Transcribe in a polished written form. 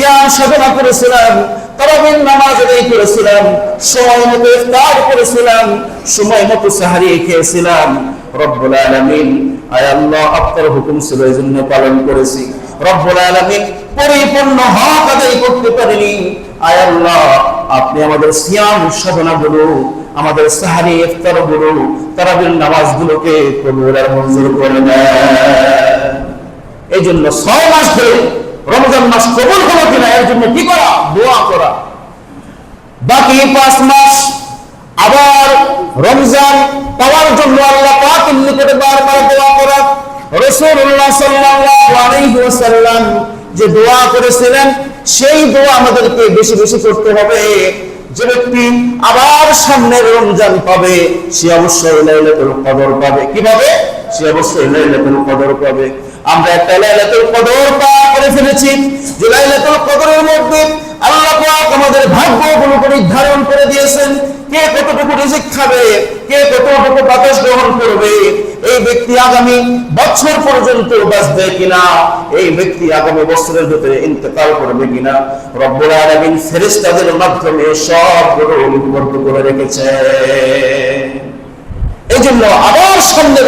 সিয়াম সাধনা করেছিলাম, তারাবির নামাজ আদায় করেছিলাম, সময় মতো ইফতার করেছিলাম, সময় মতো সাহারি খেয়েছিলাম। রব্বুল আলামিন, আয় আল্লাহ, আপনার হুকুম ছিল এজন্য পালন করেছি। রব্বুল আলামিন, পরিপূর্ণ হক আদায় করতে পারিনি। আয় আল্লাহ, আপনি আমাদের সিয়াম সাধনাগুলো, আমাদের সাহারি ইফতারগুলো, তারাবির নামাজগুলোকে কবুল আর মঞ্জুর করে দেন। এই জন্য 6 মাস ধরে রমজান মাস কবুল হলো কিনা এর জন্য কি করা? দোয়া করা। বাকি 5 মাস আবার রমজান পাওয়ার জন্য আল্লাহ পাকের নিকটে বারবার দোয়া করা। রাসূলুল্লাহ সাল্লাল্লাহু আলাইহি ওয়াসাল্লাম যে দোয়া করেছিলেন, সেই দোয়া আমাদেরকে বেশি বেশি করতে হবে। যে ব্যক্তি আবার সামনের রমজান পাবে, সে অবশ্যই লাইলাতুল কদর পাবে। কি পাবে? সে অবশ্যই লাইলাতুল কদর পাবে। আমরা একটা লাইলাতুল কদর পার করে ফেলেছি, যে লাইলাতুল কদরের মধ্যে আল্লাহ পাক আমাদের ভাগ্যগুলোকে নির্ধারণ করে দিয়েছেন। কে কতটুকু রিজিক খাবে, কে কতটুকু বাতাস গ্রহণ করবে, এই ব্যক্তি আগামী বছর পর্যন্ত বাঁচবে কিনা, এই ব্যক্তি আগামী বছরের ভিতরে ইন্তেকাল করবে কিনা, রব্বুল আলামিন ফেরেশতাদের মাধ্যমে সবগুলো লিপিবদ্ধ করে রেখেছে। এই জন্য আবার সামনে